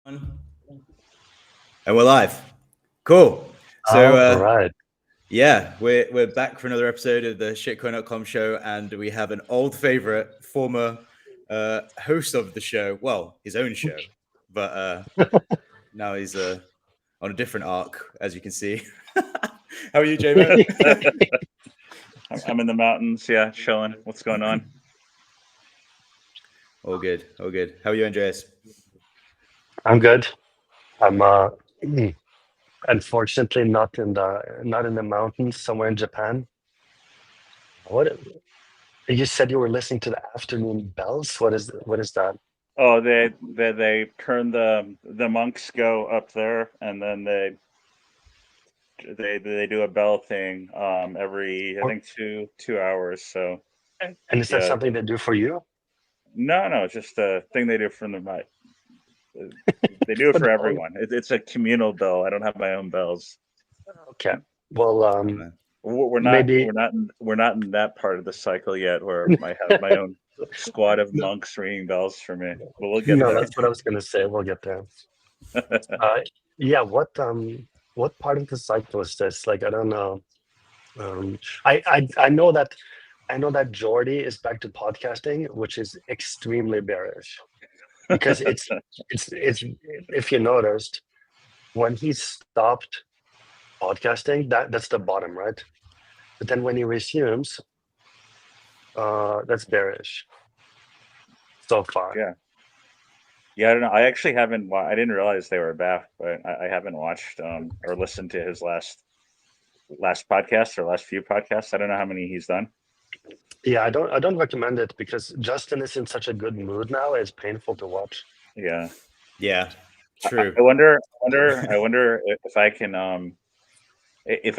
And we're live. Cool. So All right. yeah, we're back for another episode of the shitcoin.com show, and we have an old favorite, former host of the show. Well, his own show, but now he's on a different arc, as you can see. How are you, J-Mo? I'm in the mountains, yeah, chilling. What's going on? All good, all good. How are you, Andreas? I'm good. I'm unfortunately not in the mountains, somewhere in Japan. What you said you were listening to the afternoon bells? What is that? Oh, they turn the monks go up there, and then they do a bell thing every I think 2 hours. So And is that something they do for you? no, it's just a thing they do from the they do it for everyone. It's a communal bell. I don't have my own bells. Okay. Well, we're not in that part of the cycle yet where I have my own squad of monks ringing bells for me. But we'll get there. That's what I was gonna say. We'll get there. Yeah. What part of the cycle is this? Like, I don't know. I know that Jordy is back to podcasting, which is extremely bearish. Because it's if you noticed, when he stopped podcasting, that's the bottom, right? But then when he resumes, that's bearish so far. Yeah, I don't know. I actually haven't. I didn't realize they were back, but I haven't watched or listened to his last podcast or last few podcasts. I don't know how many he's done. Yeah, I don't recommend it because Justin is in such a good mood now. It's painful to watch. Yeah, true. I wonder if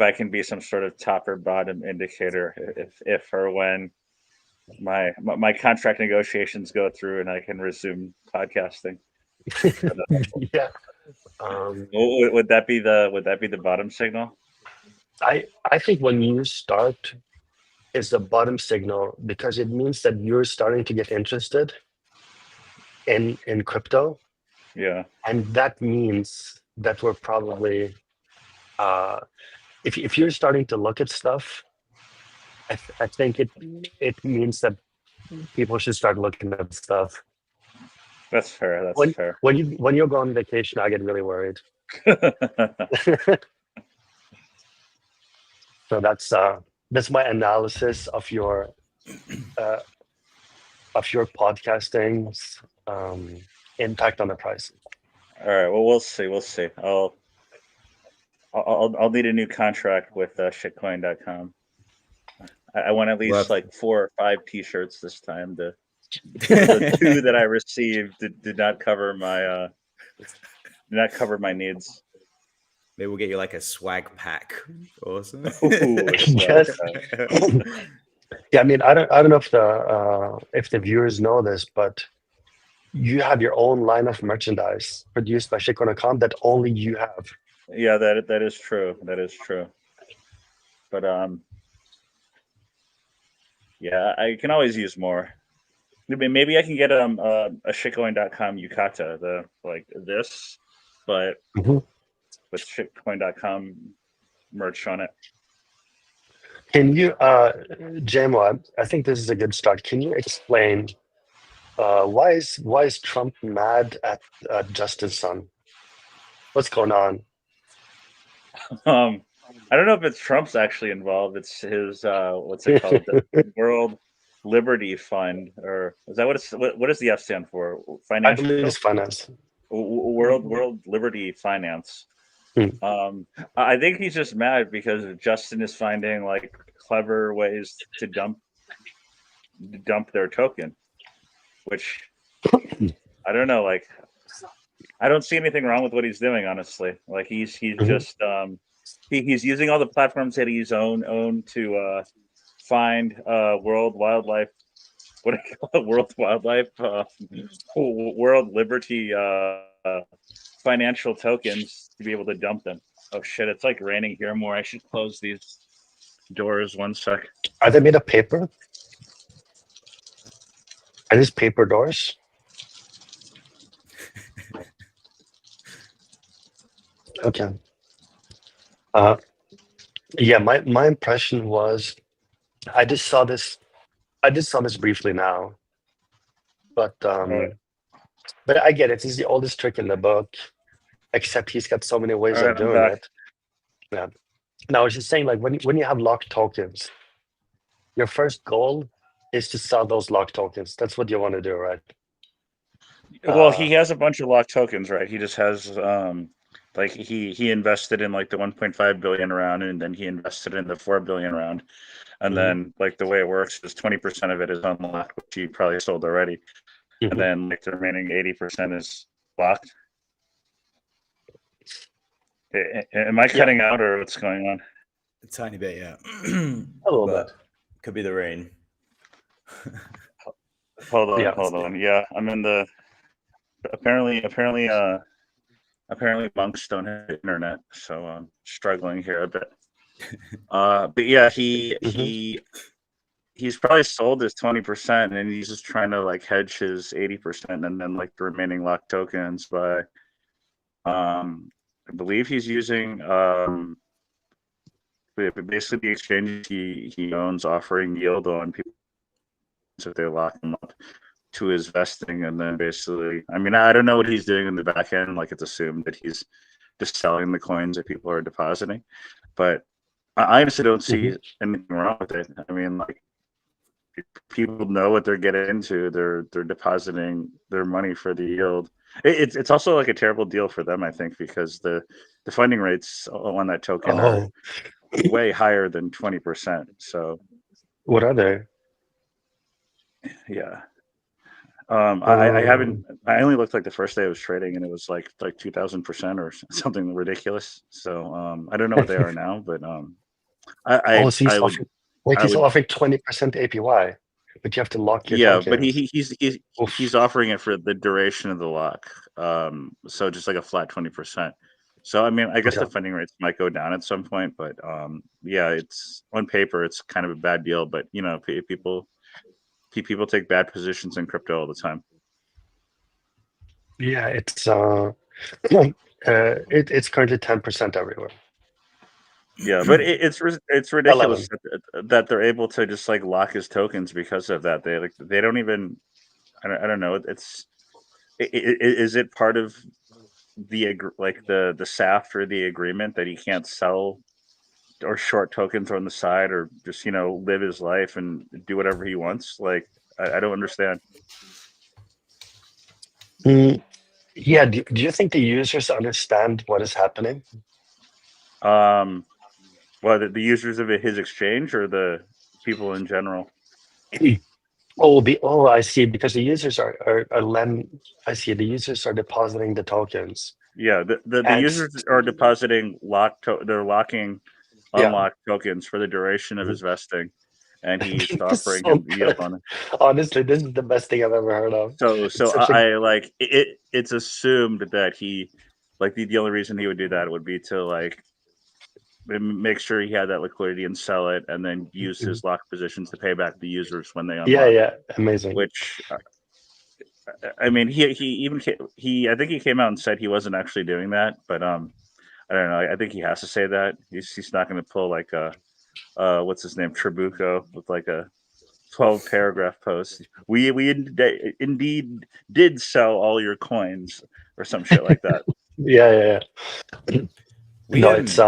I can be some sort of top or bottom indicator if or when my contract negotiations go through and I can resume podcasting. Yeah. Would that be the bottom signal? I think when you start is the bottom signal because it means that you're starting to get interested in crypto. Yeah. And that means that we're probably if you're starting to look at stuff, I think it means that people should start looking at stuff. That's fair. Fair. When you go on vacation, I get really worried. So that's my analysis of your podcasting's impact on the price. All right. Well, we'll see. I'll need a new contract with shitcoin.com. I want at least like 4 or 5 T-shirts this time. The 2 that I received did not cover my needs. Maybe we'll get you like a swag pack. Awesome. Yes. Yeah, I mean, I don't know if the viewers know this, but you have your own line of merchandise produced by shitcoin.com that only you have. Yeah, that is true. That is true. But yeah, I can always use more. Maybe I can get a shitcoin.com yukata, this, but with shitcoin.com merch on it. Can you, JMO, I think this is a good start. Can you explain why is Trump mad at Justin's son? What's going on? I don't know if it's Trump's actually involved. It's his what's it called? The World Liberty Fund, or is that what does the F stand for? Financial. I believe it's finance. World Liberty Finance. I think he's just mad because Justin is finding like clever ways to dump their token, which I don't know. Like, I don't see anything wrong with what he's doing, honestly. Like he's just he's using all the platforms that he's owned to find world wildlife. What do you call it? World wildlife, world liberty financial tokens to be able to dump them. Oh shit! It's like raining here more. I should close these doors. 1 sec. Are they made of paper? Are these paper doors? Okay. Yeah, my impression was I just saw this briefly now, but Right. I get it. It's the oldest trick in the book, except he's got so many ways All of right, I'm doing back. it. Yeah. Now I was just saying, like when you have locked tokens, your first goal is to sell those locked tokens. That's what you want to do, right? Well, he has a bunch of locked tokens, right? He just has like he invested in like the 1.5 billion round, and then he invested in the 4 billion round, and then like the way it works is 20% of it is unlocked, which he probably sold already, and then like the remaining 80% is locked. Am I cutting out, or what's going on? A tiny bit, yeah. A little But bit. could be the rain. Hold on, Yeah. hold on. Yeah, I'm in the. Apparently, monks don't have internet, so I'm struggling here a bit. But yeah, he's probably sold his 20%, and he's just trying to like hedge his 80%, and then like the remaining locked tokens by, I believe he's using basically the exchanges he owns offering yield on people if they lock him up to his vesting, and then basically, I mean, I don't know what he's doing in the back end. Like it's assumed that he's just selling the coins that people are depositing, but I honestly don't see anything wrong with it. I mean, like people know what they're getting into. They're depositing their money for the yield. It's also like a terrible deal for them, I think, because the funding rates on that token are way higher than 20%. So What are they? yeah. I haven't. I only looked like the first day I was trading, and it was like 2,000% or something ridiculous. So I don't know what they are now, but I would. He's offering 20% APY, but you have to lock your Yeah, token. but he's offering it for the duration of the lock. So just like a flat 20%. So I mean, I guess the funding rates might go down at some point, but yeah, it's on paper it's kind of a bad deal. But you know, people take bad positions in crypto all the time. Yeah, it's it's currently 10% everywhere. Yeah, but it's ridiculous that they're able to just like lock his tokens because of that. They don't even. I don't know. Is it part of the SAFT or the agreement that he can't sell or short tokens on the side, or just live his life and do whatever he wants? Like I don't understand. Yeah, do you think the users understand what is happening? Well, the users of his exchange or the people in general? I see. Because the users I see the users are depositing the tokens. Yeah, the users are depositing they're locking unlocked tokens for the duration of his vesting, and he's offering him yield on it. Honestly, this is the best thing I've ever heard of. So I like it. It's assumed that he, like the only reason he would do that would be to like make sure he had that liquidity and sell it, and then use his lock positions to pay back the users when they unlock. Yeah, amazing. Which, I mean, I think he came out and said he wasn't actually doing that, but I don't know. I think he has to say that he's not going to pull like a what's his name, Trabuco, with like a 12 paragraph post. We indeed did sell all your coins or some shit like that. Yeah. It's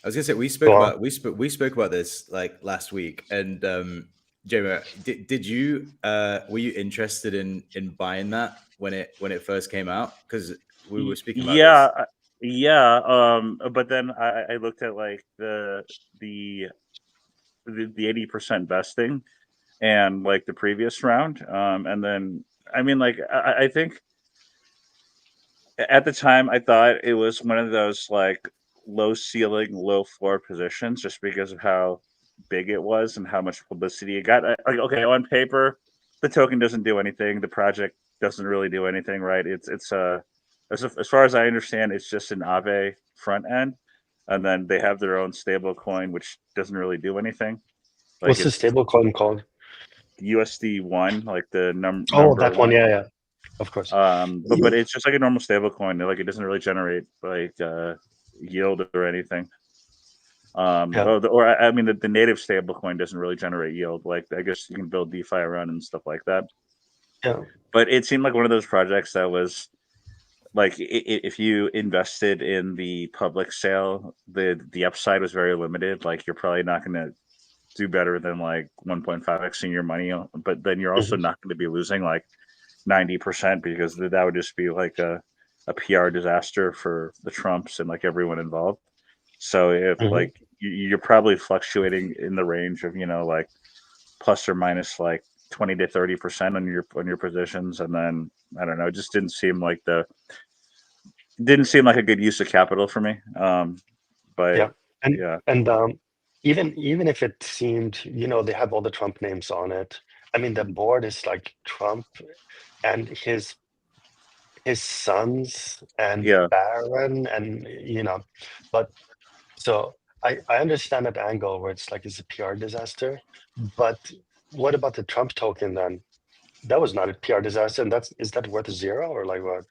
I was gonna say we spoke about this like last week, and Jamie, did you were you interested in buying that when it first came out? Because we were speaking about this. Yeah. But then I looked at like the 80% vesting and like the previous round, and then I mean, like I think at the time I thought it was one of those like low ceiling, low floor positions, just because of how big it was and how much publicity it got. Like, okay, on paper, the token doesn't do anything. The project doesn't really do anything, right? It's as far as I understand, it's just an Aave front end, and then they have their own stable coin, which doesn't really do anything. Like what's the stable coin called? USD1, like the number. Oh, that one, yeah. Of course. But it's just like a normal stable coin. Like it doesn't really generate like yield or anything. Yeah. I mean, the native stable coin doesn't really generate yield. Like I guess you can build DeFi around and stuff like that. Yeah. But it seemed like one of those projects that was like if you invested in the public sale, the upside was very limited. Like you're probably not going to do better than like 1.5x in your money, but then you're also not going to be losing like 90% because that would just be like a PR disaster for the Trumps and like everyone involved. So if like you're probably fluctuating in the range of like plus or minus like 20 to 30% on your positions, and then I don't know, it just didn't seem like a good use of capital for me. But Yeah. yeah, And even if it seemed, they have all the Trump names on it. I mean, the board is like Trump and his sons and yeah. Barron, and but so I understand that angle where it's like it's a PR disaster, but what about the Trump token then? That was not a PR disaster, and is that worth zero or like what?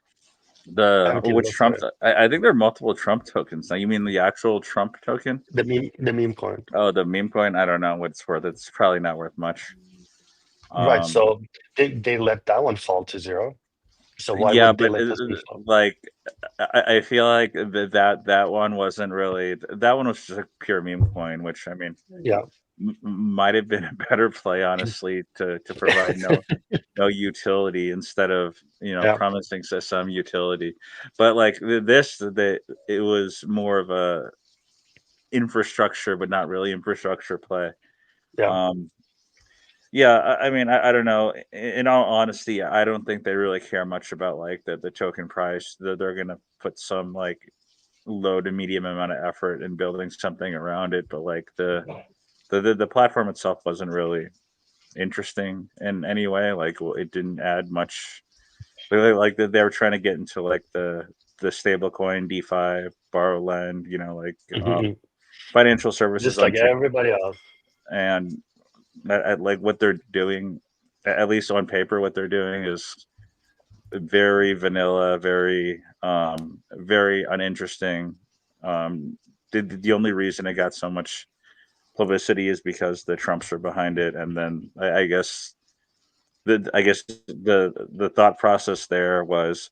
I The haven't even which looked at Trump? it. I think there are multiple Trump tokens. Now you mean the actual Trump token? The meme coin. Oh, the meme coin. I don't know what it's worth. It's probably not worth much. Right. Um, So they let that one fall to zero. So why yeah, would they but let this one fall? like I feel like that one wasn't really, that one was just a pure meme coin, which I mean Yeah. might have been a better play, honestly, to provide no utility instead of Yeah. promising some utility. But like it was more of a infrastructure, but not really infrastructure play. Yeah. Um, yeah, I mean, I don't know. In all honesty, I don't think they really care much about like the token price. They're gonna put some like low to medium amount of effort in building something around it, but like the platform itself wasn't really interesting in any way. Like it didn't add much. Like they were trying to get into like the stable coin, DeFi, borrow lend, like Mhm. financial services Just on like chain, everybody else. and like what they're doing, at least on paper, what they're doing is very vanilla, very uninteresting. The only reason it got so much publicity is because the Trumps are behind it, and then I guess the thought process there was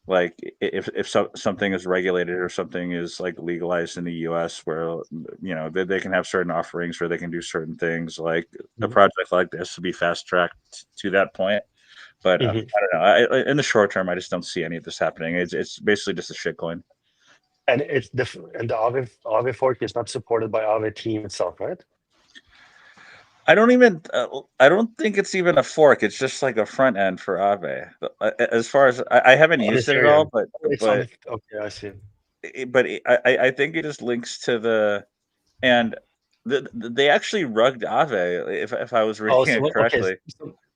like if something is regulated or something is like legalized in the U.S. where they can have certain offerings where they can do certain things, like a Mhm. project like this would be fast tracked to that point. But I Mhm. don't know. In the short term, I just don't see any of this happening. It's basically just a shitcoin. And the Aave fork is not supported by Aave team itself, right? I don't think it's even a fork. It's just like a front end for Aave. As far as I haven't On used it at all, Ethereum. It's on. but Okay, I see. I think it just links to and they actually rugged Aave, if I was Oh, reading so it okay. correctly.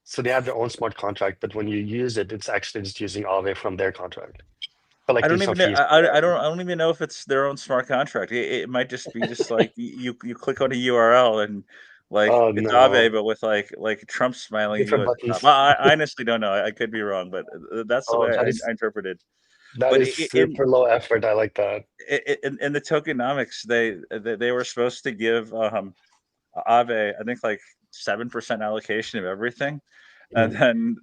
So they have their own smart contract, but when you use it, it's actually just using Aave from their contract. I Collecting don't some even know. fees for them. I don't even know if it's their own smart contract. It might just be just like you click on a URL and like Oh it's Aave, no, but with like Trump smiling at you different at the top. buttons. Well, I honestly don't know. I could be wrong, but that's the Oh, way that is I interpreted. that But is super low effort. I like that. in the tokenomics, they were supposed to give Aave, I think, like 7% allocation of everything, and Mhm. then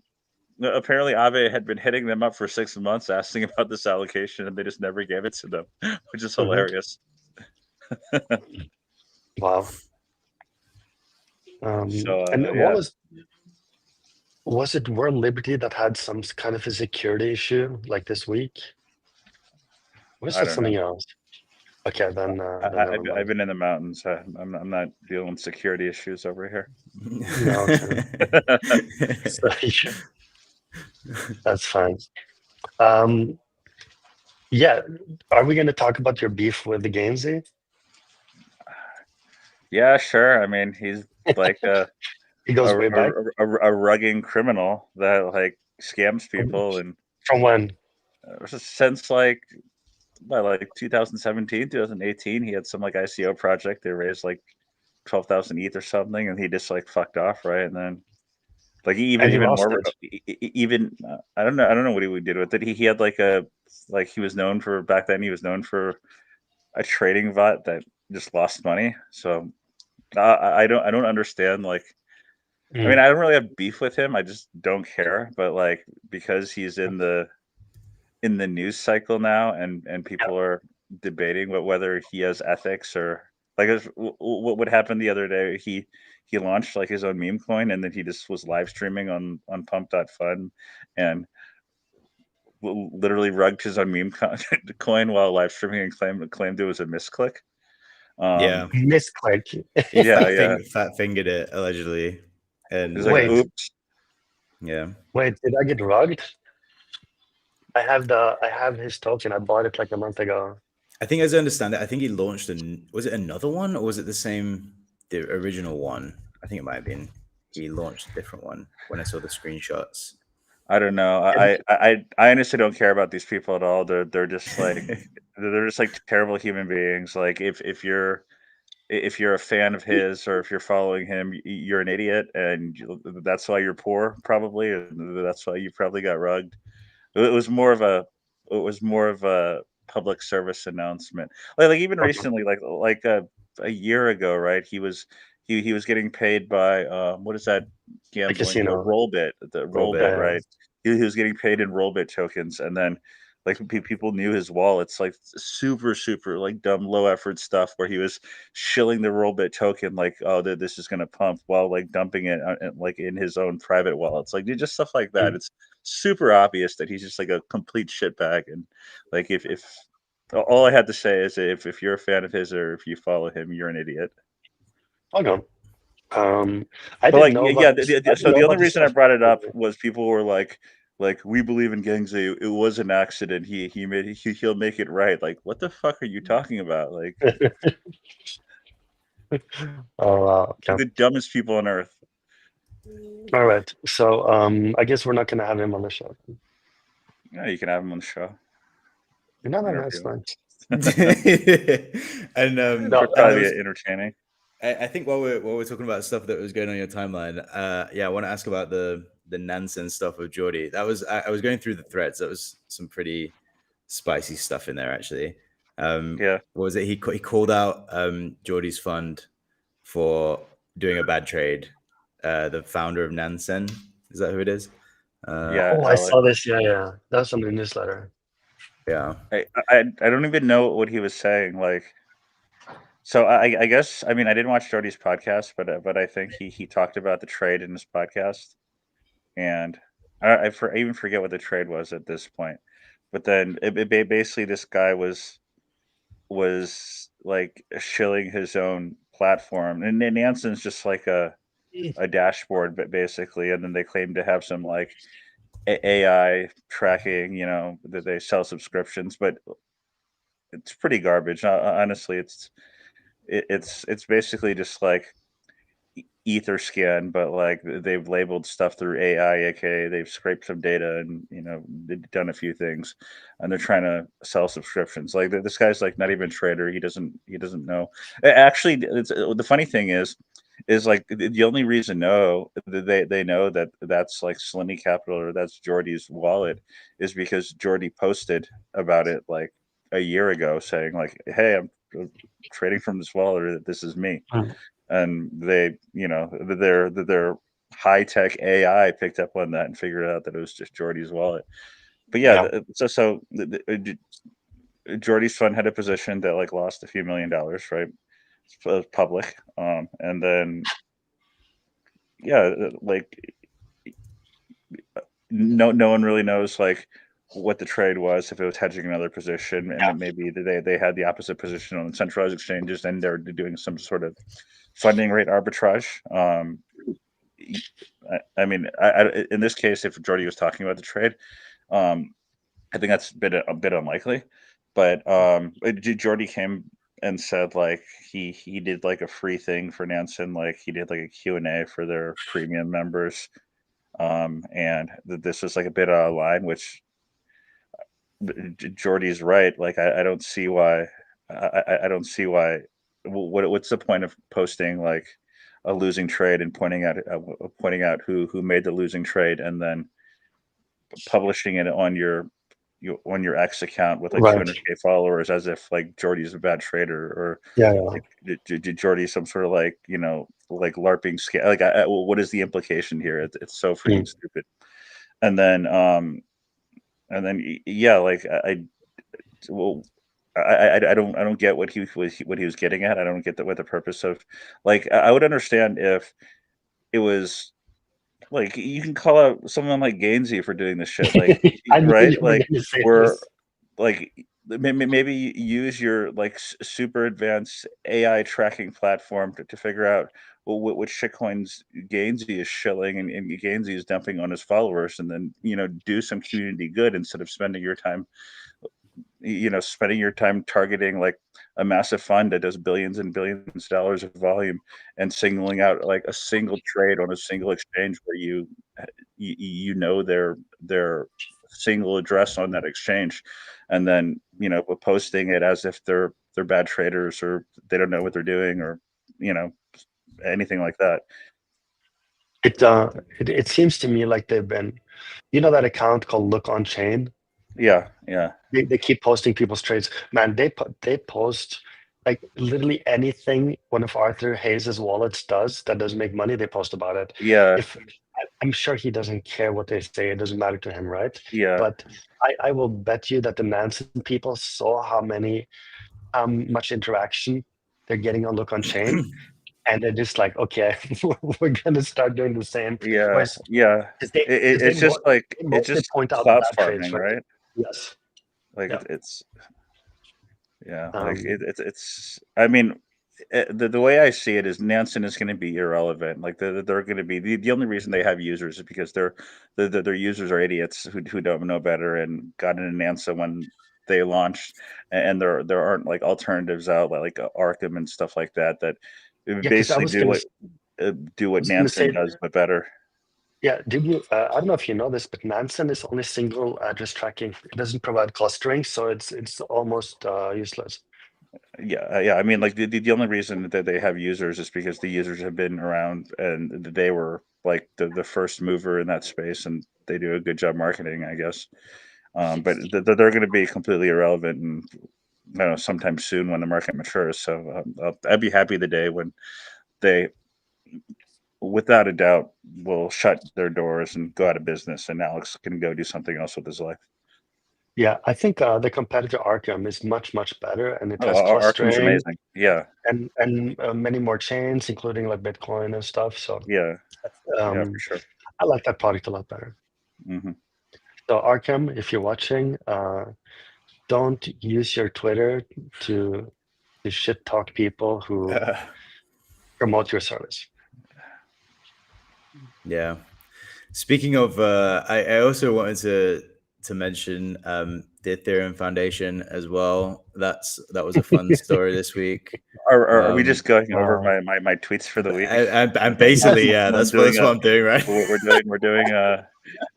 apparently Aave had been hitting them up for 6 months asking about this allocation, and they just never gave it to them, which is Mhm. hilarious. Wow. So And what yeah, was it World Liberty that had some kind of a security issue like this week? Or was I it don't know. something else? Okay, then never I've mind. been in the mountains. I'm not dealing with security issues over here. No, okay. So, yeah, that's fine. Um, yeah, are we going to talk about your beef with the Gainsey? Yeah, sure. I mean, he's like It goes way back. a rugging criminal that like scams people, and From when? since like by like 2017, 2018, he had some like ICO project. They raised like 12,000 ETH or something, and he just like fucked off, right? And then Like And he even lost more, it. even I don't know what he did with it. He had like he was known for back then. He was known for a trading bot that just lost money. So I don't understand. Like, I mean, I don't really have beef with him. I just don't care. But like, because he's in the news cycle now, and people are debating whether he has ethics or like what would happen the other day. He launched like his own meme coin, and then he just was live streaming on Pump.fun, and literally rugged his own meme coin while live streaming and claimed it was a misclick. Yeah, Misclick. he Yeah. fat fingered it allegedly, and He's like, Wait. oops. yeah. Wait, did I get rugged? I have his token. I bought it like a month ago. I think, as I understand it, I think he launched was it another one, or was it the original one? I think it might have been. He launched a different one when I saw the screenshots. I don't know. I honestly don't care about these people at all. They're just like terrible human beings. Like if you're a fan of his, or if you're following him, you're an idiot, and that's why you're poor, probably, and that's why you probably got rugged. It was more of a public service announcement. Like even Okay. recently, like a year ago, right? He was getting paid by what is that The gambling, the casino. Rollbit. Rollbit, right? He was getting paid in Rollbit tokens, and then like people knew his wallets, like super like dumb low effort stuff where he was shilling the Rollbit token like, oh, this is gonna pump, while like dumping it like in his own private wallets, like just stuff like that. It's super obvious that he's just like a complete shitbag, and like if all I had to say is if you're a fan of his or if you follow him, you're an idiot. Okay. I But didn't like, know yeah, about this. I didn't so know the only about this reason I stuff. brought it up was people were like we believe in Gangzy. It was an accident. He'll make it right. Like, what the fuck are you talking about? Like, Oh, wow. Okay. the dumbest people on earth. All right. So I guess we're not gonna have him on the show. Yeah, you can have him on the show. No, Whatever that's you fine. And No, It'd probably be entertaining. I think while we're talking about stuff that was going on your timeline, yeah, I want to ask about the Nansen stuff with Geordie. That was I was going through the threads. That was some pretty spicy stuff in there, actually. Yeah. What was it? He called out Geordie's fund for doing a bad trade. The founder of Nansen, is that who it is? Yeah, oh, I saw this. Yeah. That's on the newsletter. Yeah. I don't even know what he was saying. Like, so I guess, I mean, I didn't watch Jody's podcast, but I think he talked about the trade in his podcast, and I even forget what the trade was at this point. But then basically this guy was like shilling his own platform, and Nansen's just like a dashboard, but basically, and then they claim to have some like AI tracking, that they sell subscriptions, but it's pretty garbage. Honestly, it's basically just like Etherscan, but like they've labeled stuff through AI, aka they've scraped some data and they've done a few things, and they're trying to sell subscriptions. Like this guy's like not even a trader. He doesn't know. Actually, the funny thing is like the only reason they know that that's like Selene Capital or that's Jordy's wallet is because Jordy posted about it like a year ago saying like, hey, I'm trading from this wallet, or this is me. And they, their high tech AI picked up on that and figured out that it was just Jordy's wallet. But yeah, Jordy's fund had a position that like lost a few $1 million, right? It was public, and then yeah, like no one really knows like what the trade was, if it was hedging another position, and then maybe they had the opposite position on centralized exchanges, and they're doing some sort of funding rate arbitrage. I mean, in this case, if Jordy was talking about the trade, I think that's a bit unlikely. But Jordy came and said like he did like a free thing for Nansen, like he did like a Q&A for their premium members, and this was like a bit out of line, which Jordy's right. Like I don't see why. I don't see why. What's the point of posting like a losing trade and pointing out who made the losing trade, and then publishing it on your X account with like Right. 200K followers, as if like Jordy's a bad trader, or Yeah. like Jordy some sort of like like LARPing scam. Like, what is the implication here? It's so freaking stupid. And then yeah, like I don't get what he was getting at. I don't get what the purpose of, like, I would understand if it was like, you can call out someone like Gainsey for doing this shit, like, I knew right? you were Like, going to say we're this. like, maybe use your like super advanced AI tracking platform to figure out which shitcoins Gainsey is shilling and Gainsey is dumping on his followers, and then do some community good instead of spending your time targeting like a massive fund that does billions and billions of dollars of volume, and singling out like a single trade on a single exchange where their single address on that exchange, and then posting it as if they're bad traders, or they don't know what they're doing, or anything like that. It seems to me like they've been, that account called Look on Chain. Yeah. They keep posting people's trades. Man, they post like literally anything one of Arthur Hayes' wallets does that doesn't make money, they post about it. Yeah. I'm sure he doesn't care what they say, it doesn't matter to him, right? Yeah. But I will bet you that the Nansen people saw how much interaction they're getting on Look on Chain, and they're just like, okay, we're gonna start doing the same. Yeah. Whereas, Yeah. 'cause It's just like, they it's mostly just point out cloud bad trades, farming, right? right? Yes. Like, Yeah. it's like Um, it's. I mean, the way I see it is Nansen is going to be irrelevant. Like, they're going to be the only reason they have users is because their users are idiots who don't know better and got into Nansen when they launched, and there aren't like alternatives out like Arkham and stuff like that yeah, because basically do what was gonna Nansen say, does but better. yeah, did you? I don't know if you know this, but Nansen is only single address tracking. It doesn't provide clustering, so it's almost useless. Yeah. I mean, like, the only reason that they have users is because the users have been around and they were like the first mover in that space, and they do a good job marketing, I guess. But they're going to be completely irrelevant, and I don't know, sometime soon when the market matures. So I'd be happy the day when they, without a doubt, will shut their doors and go out of business, and Alex can go do something else with his life. Yeah, I think the competitor Arkham is much better, and it Oh, has Arkham's clustering amazing. Yeah. and many more chains, including like Bitcoin and stuff. So Yeah. Yeah, for um, sure. I like that product a lot better. Hmm. So Arkham, if you're watching, don't use your Twitter to shit talk people who promote your service. Yeah. Speaking of, I also wanted to mention the Ethereum Foundation as well. That was a fun story this week. Are we just going over my tweets for the week? And basically, yeah, that's what I'm doing, right?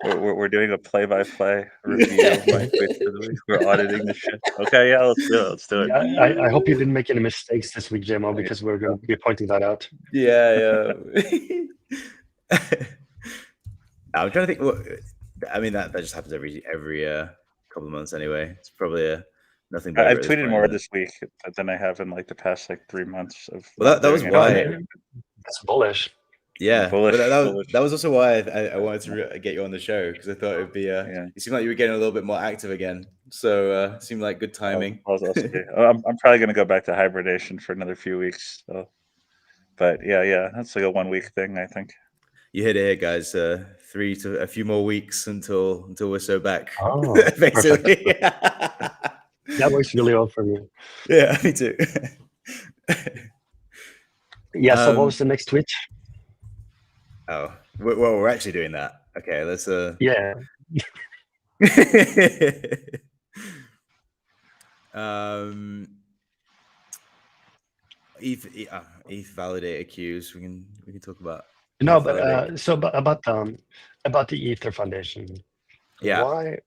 We're doing a play-by-play review of my tweets for the week. We're auditing the shit. Okay, yeah, let's do it. Yeah, I hope you didn't make any mistakes this week, JMO, because we're going to be pointing that out. Yeah. I'm trying to think. I mean, that just happens every couple of months anyway. It's probably nothing. I've tweeted more this week than I have in like the past like 3 months of. Well, that was why. That's bullish. Yeah, bullish, but that was also why I wanted to get you on the show, because I thought it would be. Yeah. You seemed like you were getting a little bit more active again, so it seemed like good timing. I'm probably going to go back to hibernation for another few weeks. So. But yeah, that's like a 1 week thing, I think. You hit it here, guys. 3 to a few more weeks until we're so back. Oh, basically. That works really well for me. Yeah, me too. Yeah. So what was the next tweet? Oh, well, we're actually doing that. Okay, let's. Yeah. ETH validator queues. We can talk about. No, but so about the Ether Foundation. Yeah.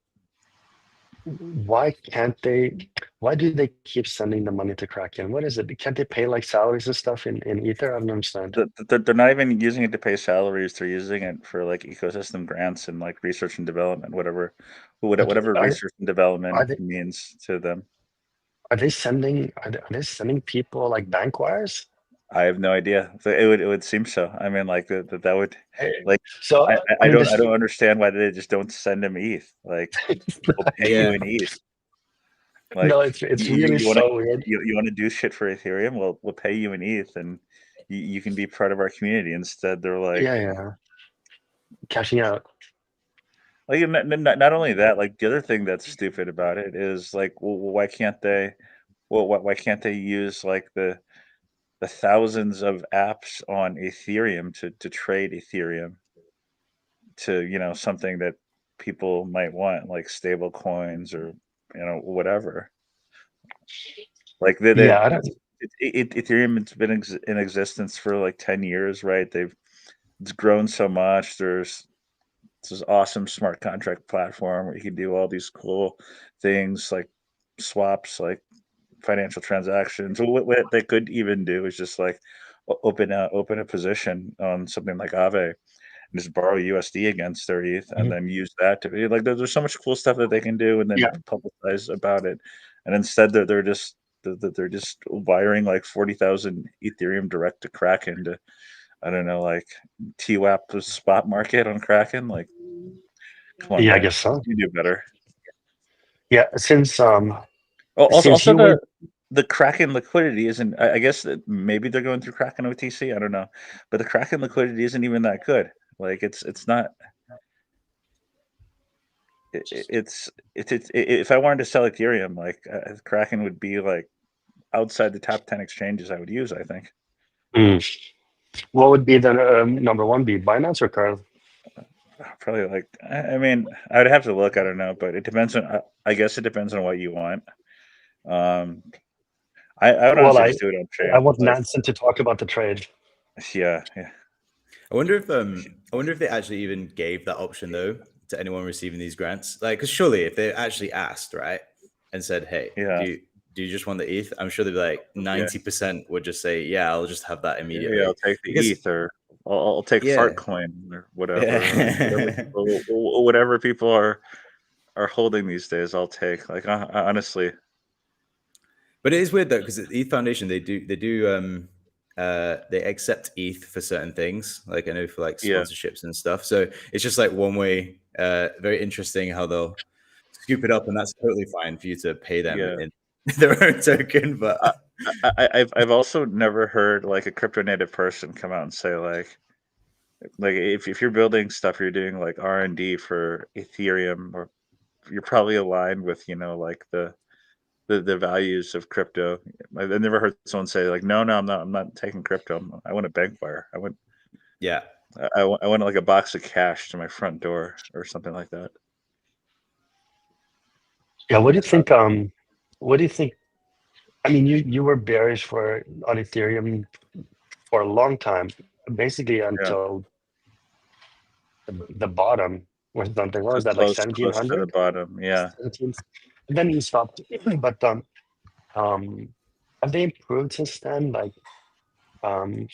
Why can't they? Why do they keep sending the money to Kraken? What is it? Can't they pay like salaries and stuff in Ether? I don't understand. They're not even using it to pay salaries. They're using it for like ecosystem grants and like research and development, whatever research and development means to them. Are they sending people like bank wires? I have no idea. It would seem so. I mean, like that would like. So I don't understand why they just don't send him ETH. Like we'll pay you in ETH. Like, no, it's really so weird. You want to do shit for Ethereum? Well, we'll pay you in ETH, and you can be part of our community. Instead, they're like, yeah, cashing out. Like not only that, like the other thing that's stupid about it is like, well, why can't they? Well, why can't they use like the thousands of apps on Ethereum to trade Ethereum to something that people might want, like stable coins or whatever. Like Yeah, I don't. Ethereum, it's been in existence for like 10 years, right? It's grown so much. There's this awesome smart contract platform where you can do all these cool things like swaps, like financial transactions. What they could even do is just like open a position on something like Aave and just borrow USD against their ETH and then use that to be like. There's so much cool stuff that they can do and then publicize about it. And instead, they're just wiring like 40,000 Ethereum direct to Kraken to, I don't know, like TWAP spot market on Kraken. Like, come on, Yeah, guys. I guess so. You do better. Yeah, since Also the Kraken liquidity isn't. I guess that maybe they're going through Kraken OTC. I don't know, but the Kraken liquidity isn't even that good. Like it's not. It's if I wanted to sell Ethereum, like Kraken would be like outside the top 10 exchanges I would use. I think. What would be the number one? Be Binance or Curve? Probably like. I mean, I would have to look. I don't know, but it depends on. I guess it depends on what you want. I would honestly just do it on chain. I want Nansen to talk about the trade. Yeah. I wonder if they actually even gave that option though to anyone receiving these grants. Like, because surely if they actually asked, right, and said, "Hey, do you just want the ETH?" I'm sure they'd be like 90% would just say, "Yeah, I'll just have that immediately." Yeah, I'll take the ETH or I'll take Fartcoin or whatever. Whatever people are holding these days, I'll take. Like honestly. But it is weird though, because the ETH Foundation they accept ETH for certain things, like I know for like sponsorships and stuff. So it's just like one way. Very interesting how they'll scoop it up, and that's totally fine for you to pay them in their own token. But I've also never heard like a crypto native person come out and say like if you're building stuff, you're doing like R&D for Ethereum, or you're probably aligned with like the values of crypto. I've never heard someone say like, no, I'm not taking crypto. I want a bank wire. I want like a box of cash to my front door or something like that. Yeah. What do you think? What do you think? I mean, you were bearish on Ethereum for a long time, basically until the bottom was something. What was that, like 1700? Close to the bottom, yeah. 17. And then you stopped. But have they improved since then? Like, I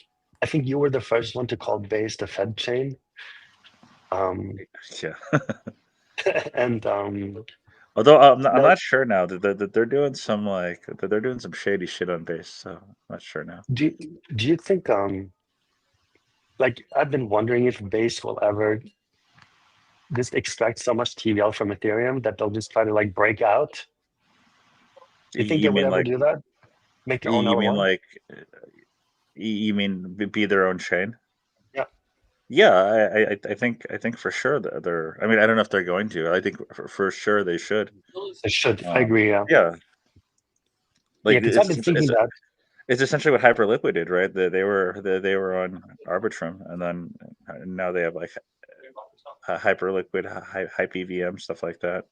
think you were the first one to call Base the Fed chain. Yeah. And although I'm not sure now that they're doing some shady shit on Base, so I'm not sure now. Do you think like I've been wondering if Base will ever just extract so much TVL from Ethereum that they'll just try to like break out? Do you think they would ever do that? Make their own You mean L1? like you mean be their own chain? Yeah. I think for sure that they're. I mean, I don't know if they're going to. I think for sure they should. They should. I agree. Yeah. Yeah. Like because I've been thinking that. It's essentially what Hyperliquid did, right? They were on Arbitrum, and then now they have like Hyperliquid, Hype EVM, stuff like that.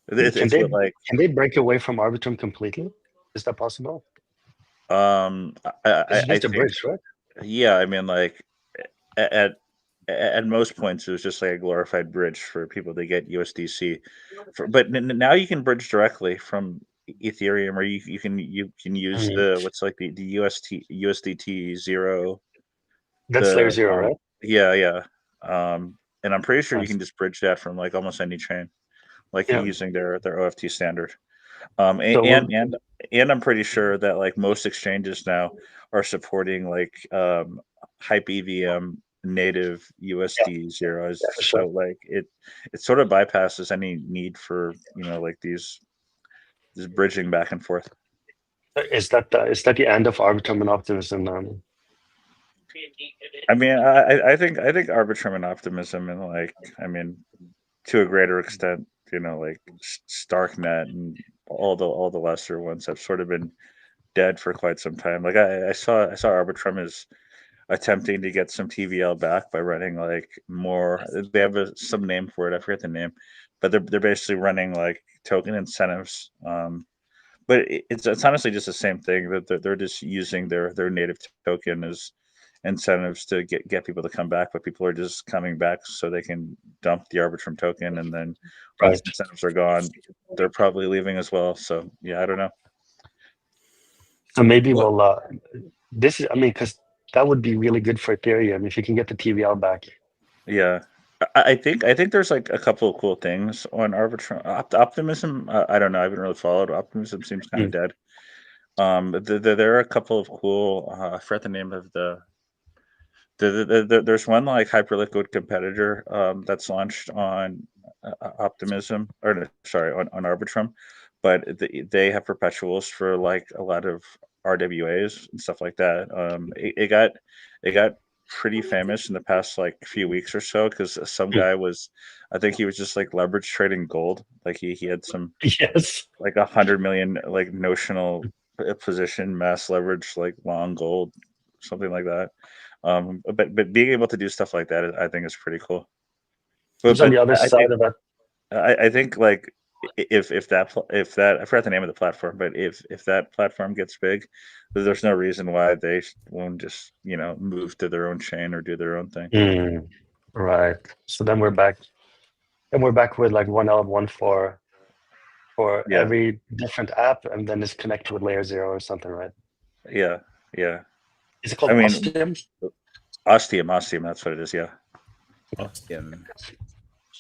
Can they break away from Arbitrum completely? Is that possible? It's just a bridge, right? Yeah, I mean, like at most points, it was just like a glorified bridge for people to get USDC. But now you can bridge directly from Ethereum, or you can use the what's like the USDT 0. That's layer 0, right? Yeah. And I'm pretty sure you can just bridge that from like almost any chain, like using their OFT standard. And I'm pretty sure that like most exchanges now are supporting like Hype EVM native USD zeros. So like it sort of bypasses any need for like these bridging back and forth. Is that the end of Arbitrum and Optimism now? I mean, I think Arbitrum and Optimism, and like, I mean, to a greater extent, like Starknet and all the lesser ones have sort of been dead for quite some time. Like I saw Arbitrum is attempting to get some TVL back by running like more. They have some name for it. I forget the name, but they're basically running like token incentives. But it's honestly just the same thing, that they're just using their native token as incentives to get people to come back, but people are just coming back so they can dump the Arbitrum token, and then once incentives are gone, they're probably leaving as well. So yeah, I don't know. So maybe we'll this is, I mean, because that would be really good for Ethereum if you can get the TVL back. Yeah, I think there's like a couple of cool things on Arbitrum. Optimism, I don't know. I haven't really followed. Optimism seems kind of dead. There are a couple of cool. I forget the name of there's one like Hyperliquid competitor that's launched on Optimism, or no, sorry, on Arbitrum, but they have perpetuals for like a lot of RWAs and stuff like that. It got pretty famous in the past like few weeks or so because some guy was, I think he was just like leverage trading gold. Like he had some like 100 million like notional position, mass leverage, like long gold, something like that. But being able to do stuff like that, I think is pretty cool. But on the other side of that, I think like if that I forgot the name of the platform, but if that platform gets big, there's no reason why they won't just move to their own chain or do their own thing. Right. So then we're back, with like 1L 1 for every different app, and then it's connected with layer 0 or something, right? Yeah. Is it called Ostium? Ostium, that's what it is. Yeah. Ostium.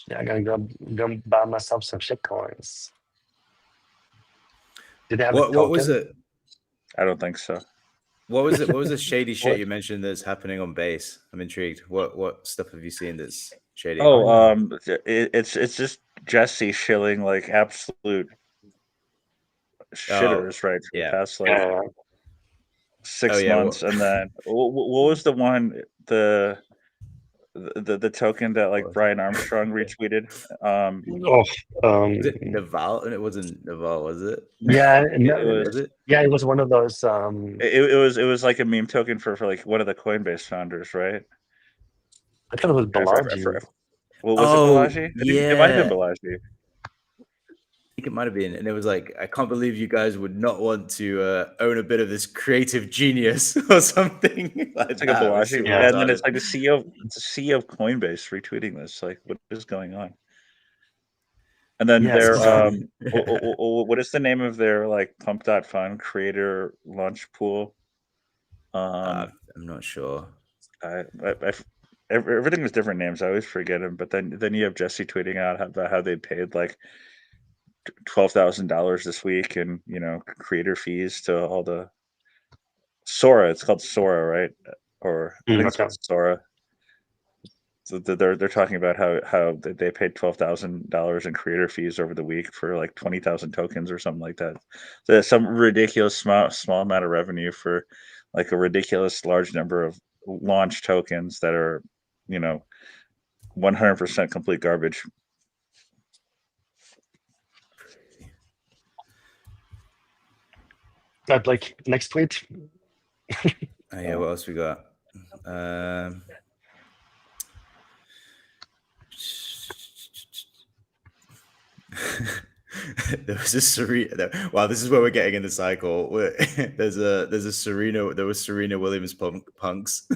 Yeah, I'm gonna go buy myself some shit coins. Did they have a token? What was it? I don't think so. What was it? What was the shady shit you mentioned that's happening on base? I'm intrigued. What stuff have you seen that's shady? It's just Jesse shilling like absolute shitters, right? For the past like 6 months, and then what was the one the token that like Brian Armstrong retweeted? Naval, and it wasn't Naval, was it? Yeah, was it? Yeah, it was one of those. It was like a meme token for like one of the Coinbase founders, right? I thought it was Balaji. Well, was it Balaji? Yeah. It might have been Balaji. I think it might have been, and it was like, I can't believe you guys would not want to own a bit of this creative genius or something. It's like a Balaji, and then it's like the CEO of Coinbase retweeting this. Like, what is going on? And then their what is the name of their like Pump.Fun creator launch pool? I'm not sure. Everything was different names. I always forget them. But then you have Jesse tweeting out about how they paid like $12,000 this week, and creator fees to all the Sora. It's called Sora, right? Or I think it's called Sora. So they're talking about how they paid $12,000 in creator fees over the week for like 20,000 tokens or something like that. So there's some ridiculous small amount of revenue for like a ridiculous large number of launch tokens that are 100% complete garbage. That like next tweet. Yeah, what else we got? There was a Serena. Wow, this is where we're getting in the cycle. There was Serena Williams punks,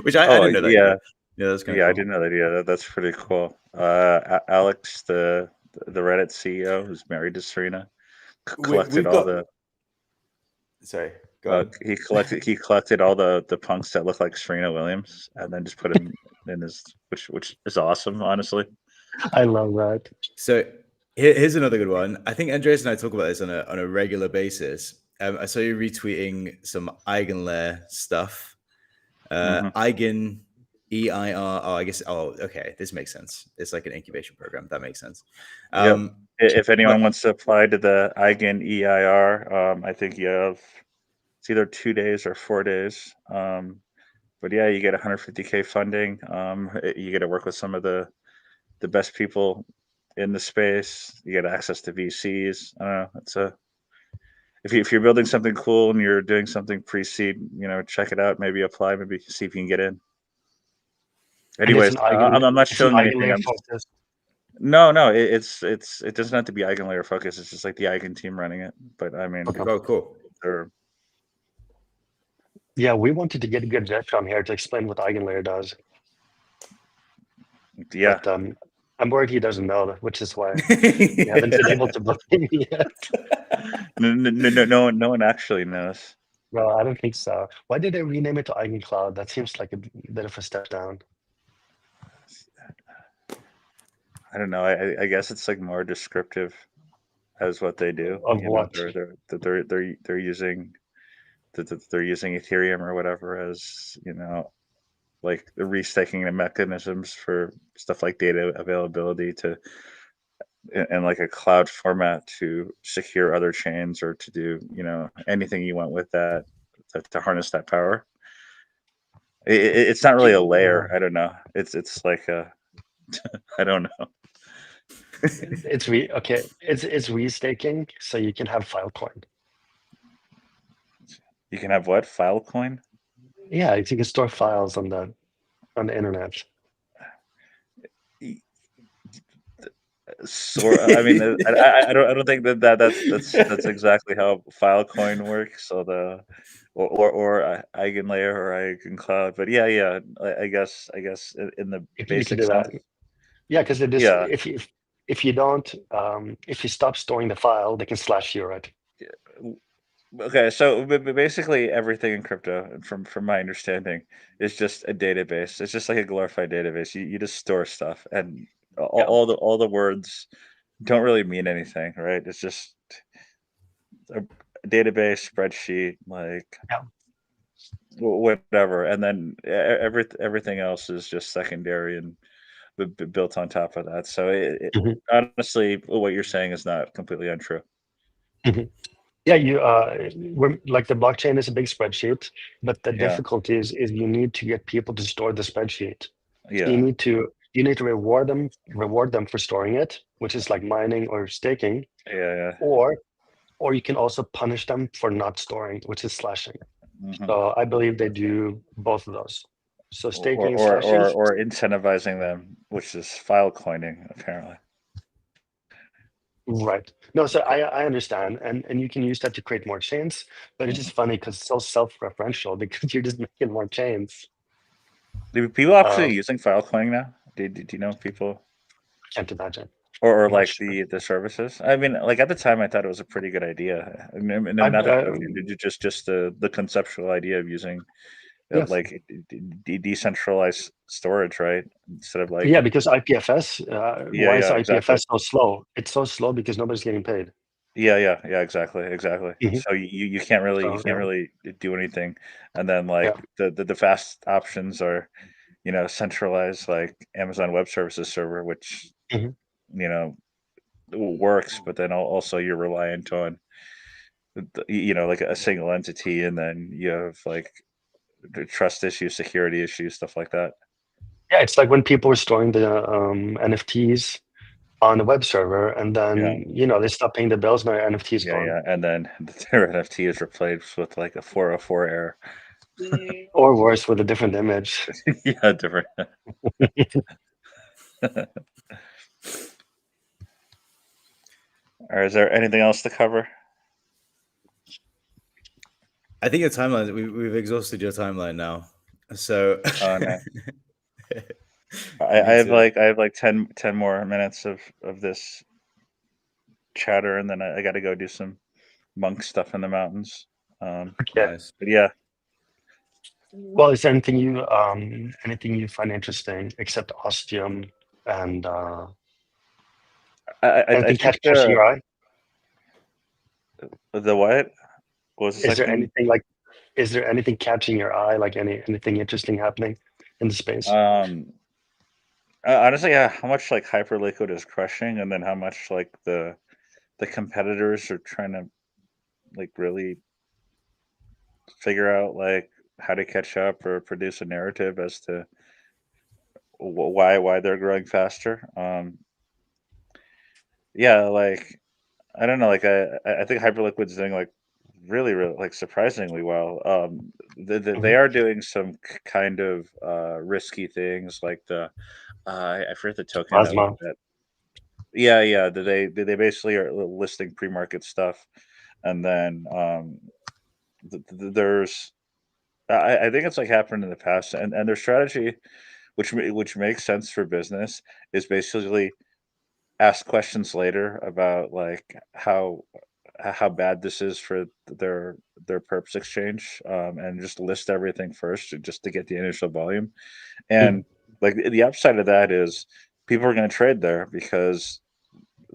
which I didn't know that. Yeah, that's kind of cool. cool. I didn't know that. Yeah, that's pretty cool. Alex, the Reddit CEO, who's married to Serena, collected we've all got. the. Sorry, go on. He collected all the punks that look like Serena Williams, and then just put them in his, which is awesome, honestly. I love that. So here's another good one. I think Andreas and I talk about this on a regular basis. I saw you retweeting some eigenlayer stuff. Eigen, EIR. Oh, I guess. Oh, okay. This makes sense. It's like an incubation program. That makes sense. Yep. If anyone wants to apply to the Eigen EIR, I think you have, it's either 2 days or 4 days. But yeah, you get 150K funding. You get to work with some of the best people in the space. You get access to VCs. I don't know. It's if you're building something cool and you're doing something pre-seed, check it out. Maybe apply. Maybe see if you can get in. Anyways, I'm not showing anything. No, it doesn't have to be eigenlayer focus. It's just like the Eigen team running it. But I mean, oh, cool. Yeah, we wanted to get a good Jeff on here to explain what eigenlayer does. Yeah, but I'm worried he doesn't know, which is why we haven't been able to book him yet. No one actually knows. Well, I don't think so. Why did they rename it to EigenCloud? That seems like a bit of a step down. I don't know. I guess it's like more descriptive as what they do. Of what? They're using Ethereum or whatever as like the restaking the mechanisms for stuff like data availability to in like a cloud format to secure other chains or to do anything you want with that to harness that power. It's not really a layer. I don't know. It's like a I don't know. It's restaking, so you can have Filecoin. You can have what? Filecoin? Yeah, you can store files on the internet. I mean, I don't think that's exactly how Filecoin works. So or EigenLayer or EigenCloud, but yeah, I guess in the basic sense. Yeah, because it is. Yeah. If you don't, if you stop storing the file, they can slash you, right? Okay, so basically everything in crypto, from my understanding, is just a database. It's just like a glorified database. You just store stuff, and all the words don't really mean anything, right? It's just a database, spreadsheet, like whatever, and then everything else is just secondary and built on top of that. So honestly, what you're saying is not completely untrue. Yeah, we're, like the blockchain is a big spreadsheet, but the difficulty is you need to get people to store the spreadsheet. Yeah, so you need to reward them for storing it, which is like mining or staking. Yeah. Or you can also punish them for not storing, which is slashing. So I believe they do both of those. So staking and slashing, or incentivizing them, which is Filecoining, apparently. Right. No, so I understand, and you can use that to create more chains, but it's just funny because it's so self-referential because you're just making more chains. Do people actually using Filecoin now? Do you know people? I can't imagine. Or like the services. I mean, like at the time, I thought it was a pretty good idea. Just the conceptual idea of using like decentralized storage, right? Instead of like because IPFS. Why is IPFS so slow? It's so slow because nobody's getting paid. Yeah, exactly. So you can't really do anything, and then like the fast options are, centralized like Amazon Web Services server, which works, but then also you're reliant on like a single entity, and then you have like trust issues, security issues, stuff like that. Yeah, it's like when people were storing the NFTs on the web server, and then they stop paying the bills, and their NFT is gone. Yeah, and then their NFT is replaced with like a 404 error, or worse, with a different image. Yeah, different. Or is there anything else to cover? I think your timeline. We've exhausted your timeline now. So no. I have like 10 more minutes of this chatter, and then I got to go do some monk stuff in the mountains. Nice. But yeah, Well, is there anything you find interesting except ostium and I anything think catching your eye? the what? What was the Is there second? is there anything catching your eye, like anything interesting happening in the space? Honestly, yeah, how much like Hyperliquid is crushing, and then how much like the competitors are trying to like really figure out like how to catch up or produce a narrative as to why they're growing faster. Yeah, like I don't know, like I think Hyperliquid's doing like really like surprisingly well. They Mhm. are doing some kind of risky things, like I forget the token that Plasma. yeah, they basically are listing pre-market stuff, and then there's I think it's like happened in the past, and their strategy, which makes sense for business, is basically ask questions later about like how bad this is for their perps exchange, and just list everything first just to get the initial volume. Mhm. And like the upside of that is people are going to trade there because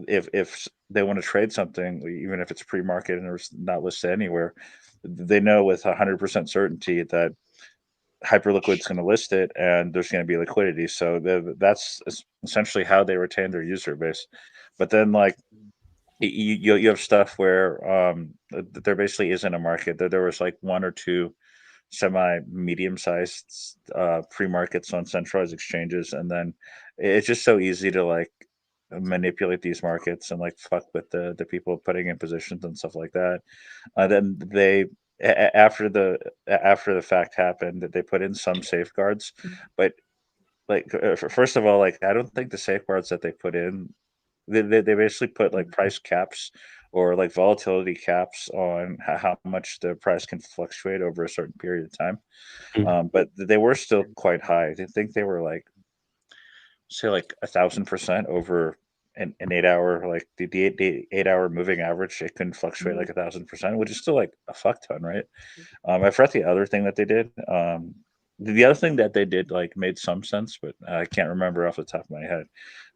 if they want to trade something, even if it's pre-market and it's not listed anywhere, they know with 100% certainty that Hyperliquid's going to list it and there's going to be liquidity. So that's essentially how they retain their user base. But then like you have stuff where there basically isn't a market. There was like one or two semi medium sized pre-markets on centralized exchanges, and then it's just so easy to like manipulate these markets and like fuck with the people putting in positions and stuff like that. Then they after the fact happened that they put in some safeguards, but like first of all, like I don't think the safeguards that they put in, they basically put like price caps or like volatility caps on how much the price can fluctuate over a certain period of time. Mhm. But they were still quite high. I think they were like say like 1,000% over an 8 hour, like the 8 hour moving average. It can fluctuate like 1,000%, which is still like a fuck ton, right? I forgot the other thing that they did. The other thing that they did like made some sense, but I can't remember off the top of my head.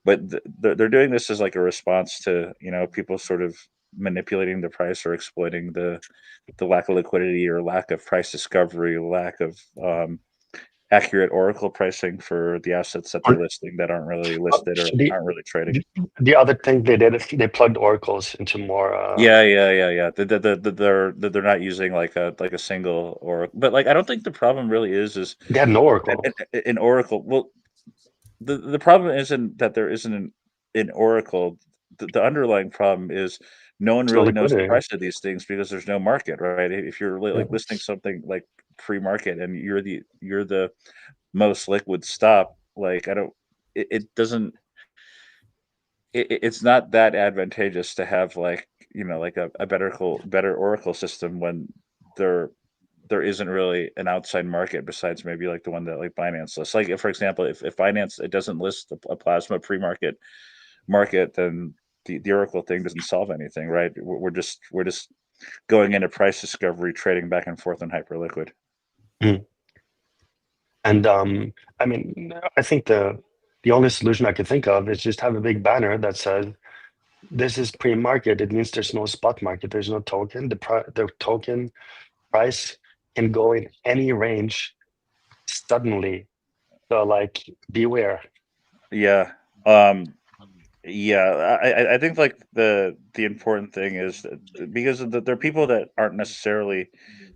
But they're doing this as like a response to people sort of manipulating the price or exploiting the lack of liquidity or lack of price discovery, lack of accurate Oracle pricing for the assets that they're listing that aren't really listed or So the, aren't really trading. the the other thing they did is they plugged oracles into more. Yeah. They're not using like a single or, but like I don't think the problem really is They had no oracle. in Oracle. Well, the problem isn't that there isn't an Oracle. The underlying problem is no one There's no really knows the liquidity. price of these things because there's no market, right? If you're Yeah. like listing something like pre-market and you're the most liquid stop, like I don't, it doesn't, it's not that advantageous to have like like a better Oracle system when there there isn't really an outside market besides maybe like the one that like Binance lists. Like if, for example, if Binance it doesn't list a plasma pre-market market, then the Oracle thing doesn't solve anything, right? We're just going into price discovery, trading back and forth on Hyperliquid. Mhm. And I mean, I think the only solution I could think of is just have a big banner that says, "This is pre-market." It means there's no spot market. There's no token. The token price can go in any range suddenly. So like, beware. Yeah. Um, yeah, I think like the important thing is that because there are people that aren't necessarily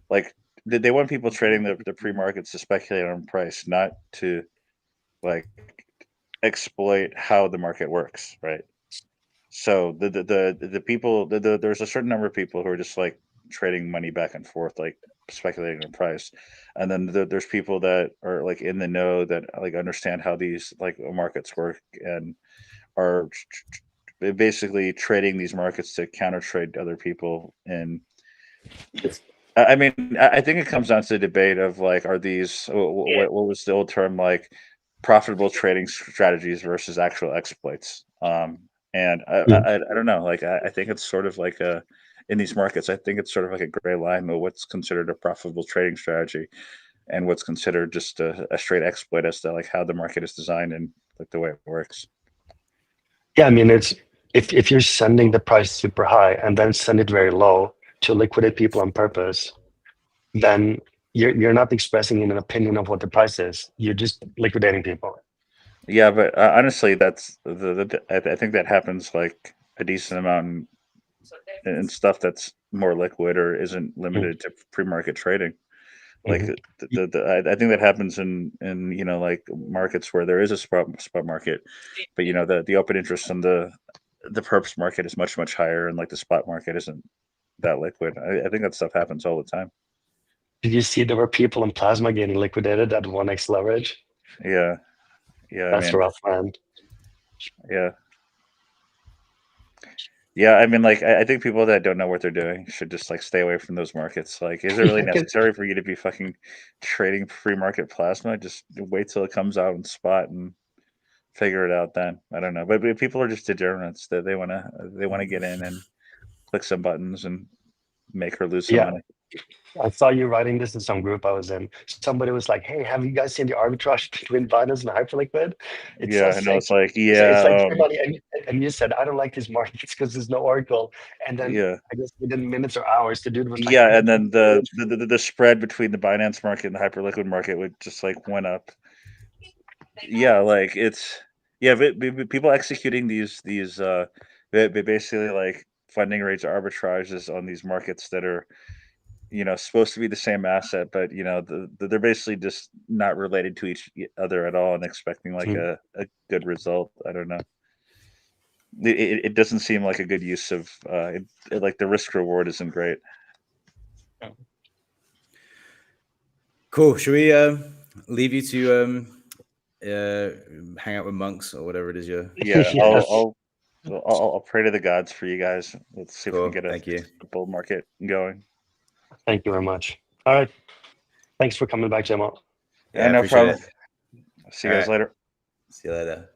like they want people trading the pre-markets to speculate on price, not to like exploit how the market works, right? So the people there's a certain number of people who are just like trading money back and forth, like speculating on price, and then there's people that are like in the know that like understand how these like markets work and are basically trading these markets to counter trade other people. And I mean, I think it comes down to the debate of like, are these what was the old term like profitable trading strategies versus actual exploits? And I don't know, like I think it's sort of like in these markets, I think it's sort of like a gray line of what's considered a profitable trading strategy and what's considered just a straight exploit as to like how the market is designed and like the way it works. Yeah, I mean, it's if you're sending the price super high and then send it very low to liquidate people on purpose, then you're not expressing an opinion of what the price is. You're just liquidating people. Yeah, but honestly, that's I think that happens like a decent amount in stuff that's more liquid or isn't limited to pre-market trading. Like I think that happens in like markets where there is a spot market, but the open interest in the perps market is much higher, and like the spot market isn't that liquid. I think that stuff happens all the time. Did you see there were people in plasma getting liquidated at 1x leverage? Yeah, That's rough, man. Yeah. Yeah, I mean, like, I think people that don't know what they're doing should just like stay away from those markets. Like, is it really necessary for you to be fucking trading free market plasma? Just wait till it comes out in spot and figure it out then. I don't know, but people are just degenerates that they wanna get in and click some buttons and make or lose some money. I saw you writing this in some group I was in. Somebody was like, "Hey, have you guys seen the arbitrage between Binance and Hyperliquid?" It's Yeah, so I know. sick. It's like, It's like yeah, everybody, and you said, "I don't like these markets because there's no oracle." And then yeah, I guess within minutes or hours, the dude was like, yeah, and then the spread between the Binance market and the Hyperliquid market would just like went up. Yeah, like it's people executing these basically like funding rates arbitrages on these markets that are supposed to be the same asset, but they're basically just not related to each other at all and expecting like a good result. I don't know. It doesn't seem like a good use of like the risk reward isn't great. Cool. Should we leave you to hang out with monks or whatever it is you're? Yeah, Yes. I'll pray to the gods for you guys. Let's see if we Cool. can get Thank you. a bull market going. Thank you very much. All right. Thanks for coming back, Gemma. Yeah, no appreciate problem. it. See you guys later. See you later.